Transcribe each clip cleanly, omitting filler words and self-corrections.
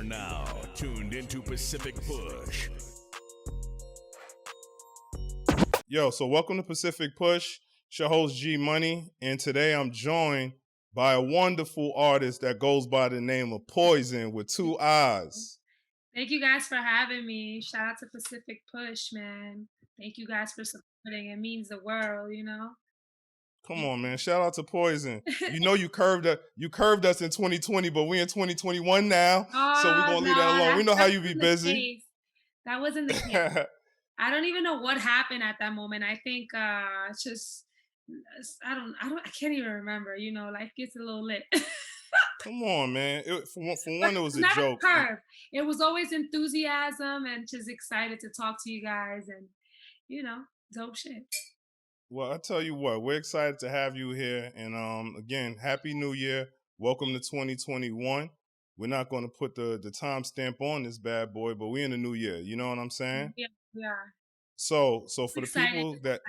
are now tuned into Pacific Push. Yo, so welcome to Pacific Push. It's your host, Ogee Money, and today I'm joined by a wonderful artist that goes by the name of Poiison with 2 eyes. Thank you guys for having me. Shout out to Pacific Push, man. Thank you guys for supporting. It means the world, you know? Come on, man. Shout out to Poiison. You know you curved us in 2020, but we in 2021 now, so we're going to leave that alone. We know how you be busy. That wasn't the case. I don't even know what happened at that moment. I think it's just, I can't even remember, you know, life gets a little lit. Come on, man. For one, it was a joke. Curve. It was always enthusiasm and just excited to talk to you guys and, you know, dope shit. Well, I tell you what, we're excited to have you here. And again, Happy New Year. Welcome to 2021. We're not going to put the timestamp on this bad boy, but we're in the new year. You know what I'm saying? Yeah, we are. So for the people that...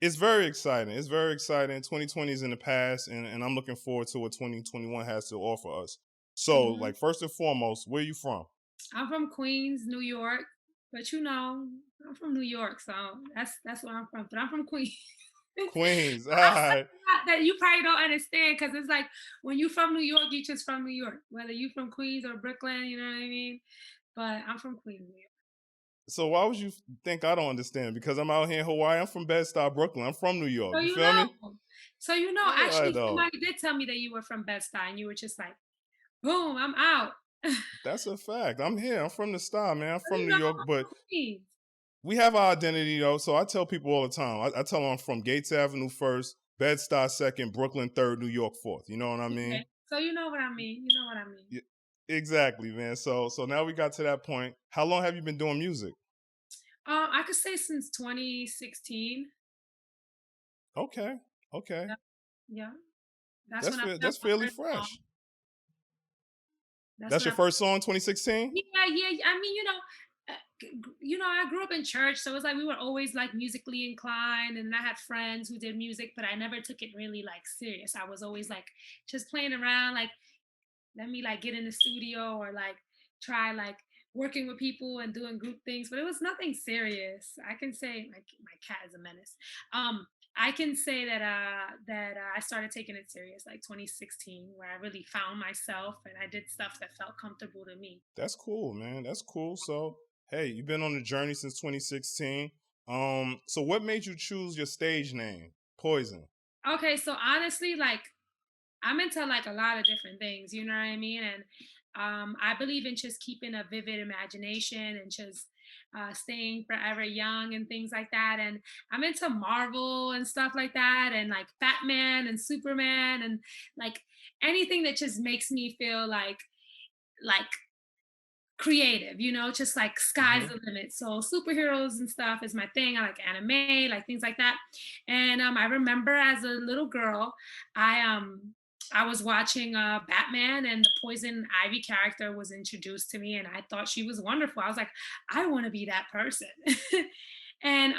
It's very exciting. It's very exciting. 2020 is in the past, and I'm looking forward to what 2021 has to offer us. So, like, first and foremost, where are you from? I'm from Queens, New York. But, you know, I'm from New York, so that's where I'm from. But I'm from Queens. Queens. All right. That you probably don't understand, because it's like when you from New York, you just from New York. Whether you from Queens or Brooklyn, you know what I mean? But I'm from Queens, New York. So why would you think I don't understand? Because I'm out here in Hawaii. I'm from Bed-Stuy, Brooklyn. I'm from New York. So you feel me? So actually, somebody did tell me that you were from Bed-Stuy, and you were just like, boom, I'm out. That's a fact. I'm here. I'm from the Star, man. I'm from New York, but we have our identity, though. So I tell people all the time. I tell them I'm from Gates Avenue first, Bed-Stuy second, Brooklyn third, New York fourth. You know what I mean? Okay. So you know what I mean. You know what I mean. Yeah. Exactly, man. So now we got to that point. How long have you been doing music? I could say since 2016. Okay. Yeah. That's fairly fresh. That's your first song, 2016? Yeah. I mean, I grew up in church, so it was like we were always like musically inclined, and I had friends who did music, but I never took it really like serious. I was always like just playing around, like let me like get in the studio or like try like working with people and doing group things, but it was nothing serious. I can say my cat is a menace. I can say that I started taking it serious like 2016, where I really found myself and I did stuff that felt comfortable to me. That's cool, man. That's cool. So hey, you've been on the journey since 2016. So what made you choose your stage name, Poiison? Okay, so honestly, like I'm into like a lot of different things, you know what I mean? And I believe in just keeping a vivid imagination and just staying forever young and things like that. And I'm into Marvel and stuff like that, and like Batman and Superman and like anything that just makes me feel like creative, you know, just like sky's the limit. So superheroes and stuff is my thing. I like anime, like things like that. And I remember as a little girl, I was watching Batman, and the Poison Ivy character was introduced to me, and I thought she was wonderful. I was like, I want to be that person. And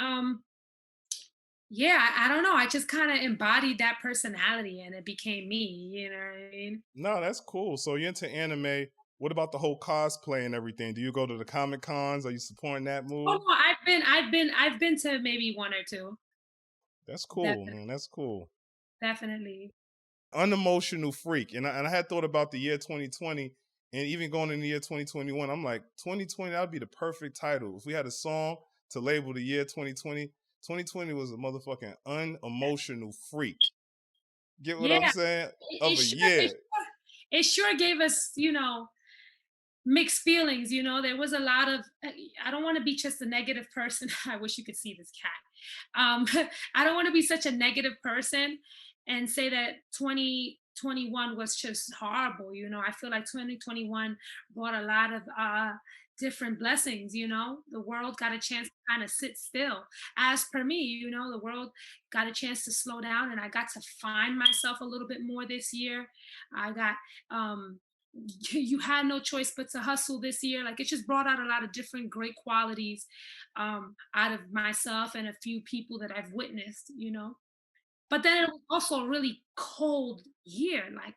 yeah, I don't know. I just kind of embodied that personality, and it became me. You know what I mean? No, that's cool. So you're into anime. What about the whole cosplay and everything? Do you go to the Comic Cons? Are you supporting that move? Oh, no, I've been to maybe one or two. That's cool, Definitely. Man. That's cool. Definitely. Unemotional Freak. And I had thought about the year 2020, and even going in the year 2021, I'm like, 2020, that would be the perfect title. If we had a song to label the year 2020, 2020 was a motherfucking unemotional freak. Get what I'm saying? It sure gave us, you know, mixed feelings. You know, there was a lot of, I don't want to be just a negative person. I wish you could see this cat. I don't want to be such a negative person and say that 2021 was just horrible. You know, I feel like 2021 brought a lot of different blessings. You know, the world got a chance to kind of sit still. As per me, you know, the world got a chance to slow down, and I got to find myself a little bit more this year. I got you had no choice but to hustle this year. Like, it just brought out a lot of different great qualities out of myself and a few people that I've witnessed, you know. But then it was also a really cold year. Like,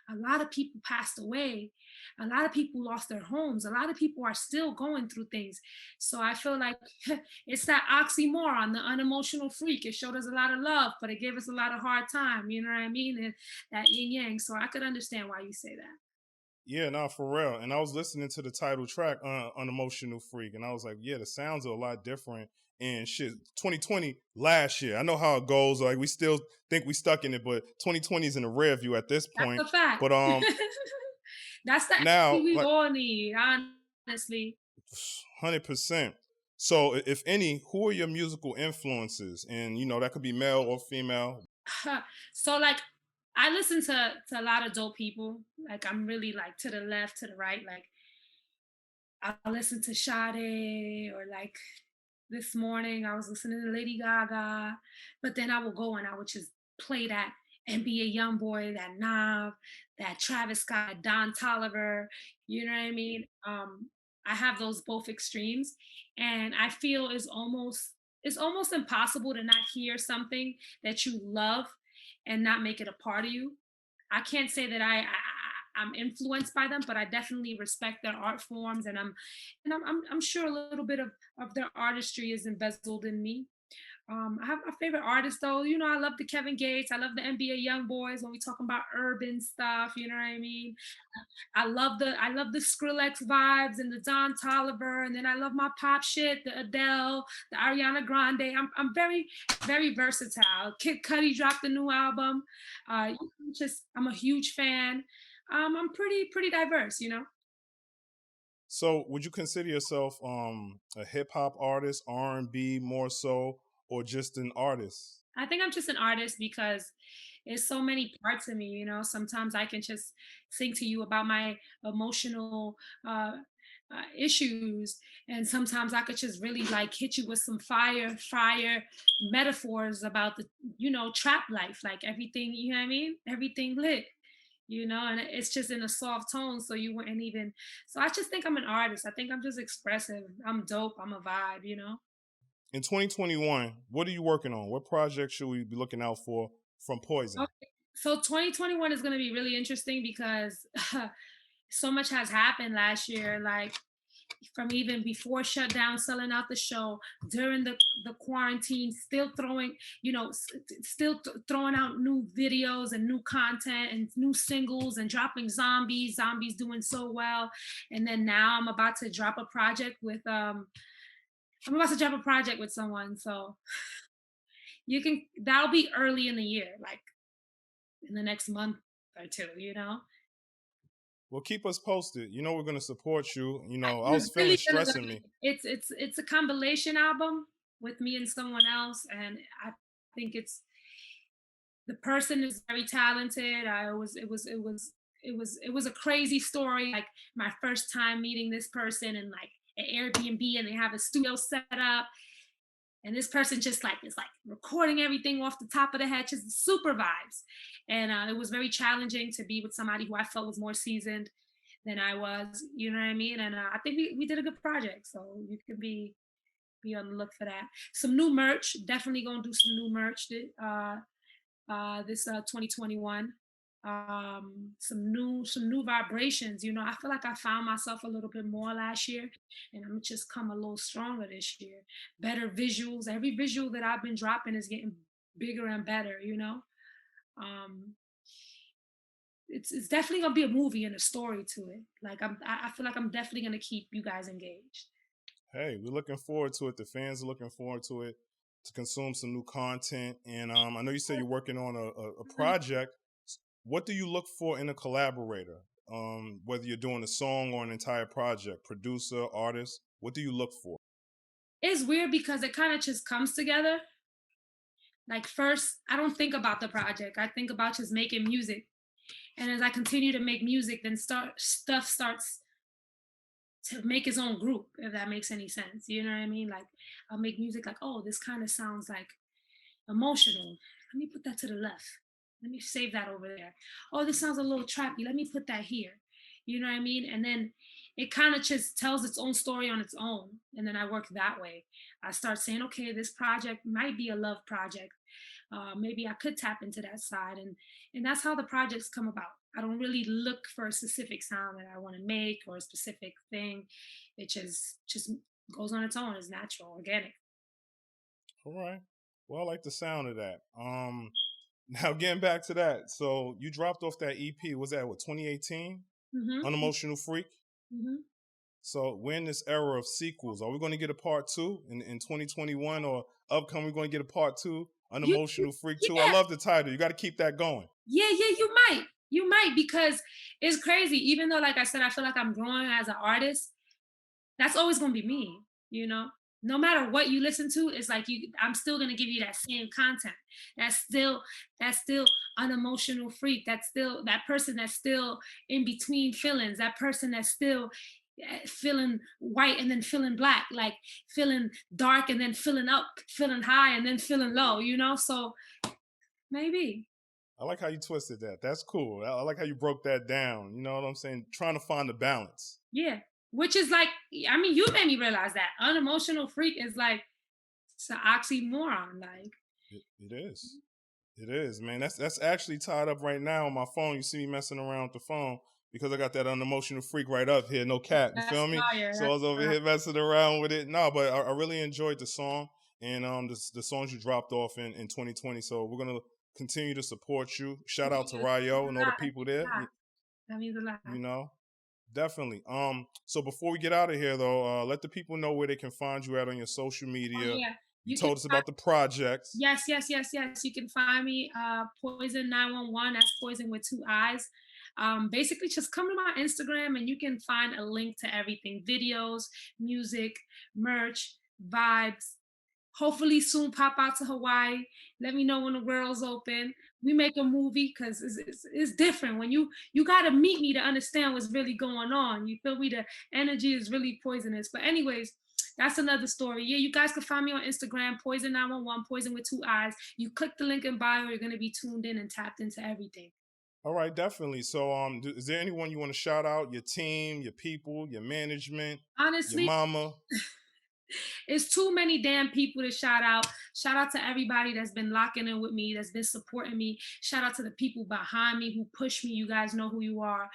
a lot of people passed away. A lot of people lost their homes. A lot of people are still going through things. So I feel like it's that oxymoron, the unemotional freak. It showed us a lot of love, but it gave us a lot of hard time. You know what I mean? And that yin yang. So I could understand why you say that. Yeah, no, for real. And I was listening to the title track, Unemotional Freak, and I was like, yeah, the sounds are a lot different. And shit, 2020 last year. I know how it goes. Like we still think we stuck in it, but 2020 is in the rear view at this That's point. a fact. But That's the now, energy we like, all need, honestly. 100%. So, if any, who are your musical influences? And that could be male or female. So like I listen to a lot of dope people. Like I'm really like to the left, to the right. Like I listen to Sade, or like this morning I was listening to Lady Gaga, but then I will go and I would just play that NBA Youngboy, that Nav, that Travis Scott, Don Tolliver. You know what I mean? I have those both extremes, and I feel it's almost impossible to not hear something that you love and not make it a part of you. I can't say that I'm influenced by them, but I definitely respect their art forms, and I'm sure a little bit of their artistry is embezzled in me. I have my favorite artists though. I love the Kevin Gates. I love the NBA Young Boys when we talking about urban stuff. You know what I mean? I love the Skrillex vibes and the Don Tolliver, and then I love my pop shit, the Adele, the Ariana Grande. I'm very very versatile. Kid Cudi dropped a new album. I'm a huge fan. I'm pretty diverse. So, would you consider yourself a hip hop artist, R&B more so, or just an artist? I think I'm just an artist because there's so many parts of me. Sometimes I can just sing to you about my emotional issues, and sometimes I could just really like hit you with some fire metaphors about the trap life, like everything. You know what I mean? Everything lit. And it's just in a soft tone, so you wouldn't even. So I just think I'm an artist. I think I'm just expressive. I'm dope. I'm a vibe. In 2021, what are you working on? What project should we be looking out for from Poiison? Okay. So 2021 is going to be really interesting because so much has happened last year. Like from even before shutdown, selling out the show, during the quarantine, still throwing out new videos and new content and new singles and dropping zombies doing so well. And then now I'm about to drop a project with someone. So that'll be early in the year, like in the next month or two. Well, keep us posted. We're going to support you. I was It's feeling really gonna stress in me. it's a compilation album with me and someone else, and I think the person is very talented. It was a crazy story. Like my first time meeting this person in like an Airbnb, and they have a studio set up, and this person just like is like recording everything off the top of the head, just super vibes. And it was very challenging to be with somebody who I felt was more seasoned than I was. You know what I mean? And I think we did a good project, so you can be on the look for that. Some new merch, definitely gonna do some new merch this 2021. Some new vibrations. I feel like I found myself a little bit more last year, and I'm just come a little stronger this year. Better visuals. Every visual that I've been dropping is getting bigger and better. Um, it's definitely gonna be a movie and a story to it. Like I feel like I'm definitely gonna keep you guys engaged. Hey, we're looking forward to it. The fans are looking forward to it, to consume some new content. And I know you said you're working on a project. What do you look for in a collaborator? Whether you're doing a song or an entire project, producer, artist, what do you look for? It's weird because it kind of just comes together. Like first, I don't think about the project. I think about just making music. And as I continue to make music, then stuff starts to make its own group, if that makes any sense. You know what I mean? Like I'll make music like, oh, this kind of sounds like emotional. Let me put that to the left. Let me save that over there. Oh, this sounds a little trappy. Let me put that here. You know what I mean? And then it kind of just tells its own story on its own. And then I work that way. I start saying, okay, this project might be a love project. Maybe I could tap into that side, and that's how the projects come about. I don't really look for a specific sound that I want to make or a specific thing. It just goes on its own. It's natural, organic. All right. Well, I like the sound of that. Now getting back to that. So you dropped off that EP. Was that what 2018? Mm-hmm. Unemotional Freak. Mm-hmm. So we're in this era of sequels. Are we going to get a part 2 in 2021 or upcoming? We're going to get a part 2, Unemotional Freak 2. I love the title. You got to keep that going. Yeah, you might, because it's crazy. Even though, like I said, I feel like I'm growing as an artist. That's always gonna be me, you know. No matter what you listen to, it's like I'm still gonna give you that same content. That's still unemotional freak. That's still that person that's still in between feelings. That person that's still feeling white and then feeling black, like feeling dark and then feeling up, feeling high and then feeling low, you know. So maybe. I like how you twisted that. That's cool. I like how you broke that down. You know what I'm saying? Trying to find the balance. Yeah. Which is like, I mean, you made me realize that unemotional freak is like, it's an oxymoron. Like, it is. It is, man. That's actually tied up right now on my phone. You see me messing around with the phone because I got that unemotional freak right up here. No cap. You feel me? So I was over here messing around with it. No, but I really enjoyed the song and the songs you dropped off in 2020. So we're gonna continue to support you. Shout out to Rayo and all the people there. That means a lot. You know, definitely. So before we get out of here, though, let the people know where they can find you at on your social media. Oh, yeah. You told us about the projects. Yes. You can find me Poiison 911. That's Poiison with 2 eyes. Basically, just come to my Instagram and you can find a link to everything: videos, music, merch, vibes. Hopefully soon pop out to Hawaii. Let me know when the world's open. We make a movie because it's different. When you got to meet me to understand what's really going on. You feel me? The energy is really poisonous. But anyways, that's another story. Yeah, you guys can find me on Instagram, Poiison 911, Poiison with 2 eyes. You click the link in bio, you're going to be tuned in and tapped into everything. All right, definitely. So is there anyone you want to shout out? Your team, your people, your management, honestly, your mama? It's too many damn people to shout out. Shout out to everybody that's been locking in with me, that's been supporting me. Shout out to the people behind me who push me. You guys know who you are,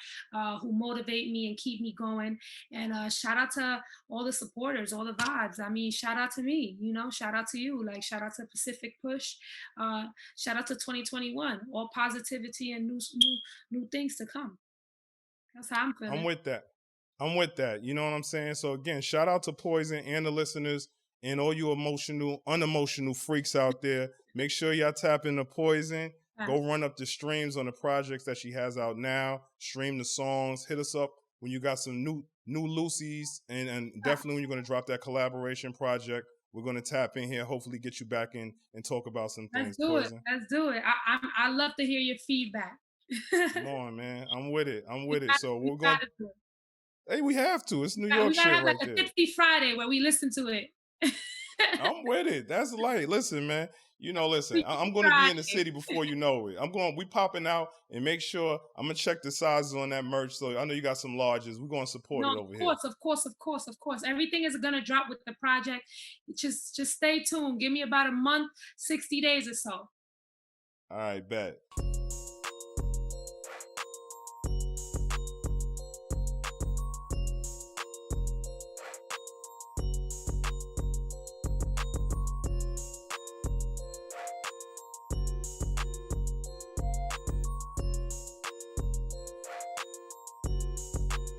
who motivate me and keep me going. And shout out to all the supporters, all the vibes. I mean, shout out to me, you know, shout out to you. Like, shout out to Pacific Push. Shout out to 2021. All positivity and new things to come. That's how I'm feeling. I'm with that. You know what I'm saying? So again, shout out to Poiison and the listeners and all you unemotional freaks out there. Make sure y'all tap into Poiison. Go run up the streams on the projects that she has out now. Stream the songs. Hit us up when you got some new Lucy's and definitely when you're going to drop that collaboration project. We're going to tap in here, hopefully get you back in and talk about some things. Let's do it. I love to hear your feedback. Come on, man. I'm with it. So we're going to. Hey, we have to. It's New York shit have right like there. A Tipsy Friday where we listen to it. I'm with it. That's light. Listen, man. You know, listen. I'm going to be in the city before you know it. We popping out and make sure I'm going to check the sizes on that merch. So I know you got some larges. We're going to support it over here. Of course. Everything is going to drop with the project. Just stay tuned. Give me about a month, 60 days or so. All right, bet.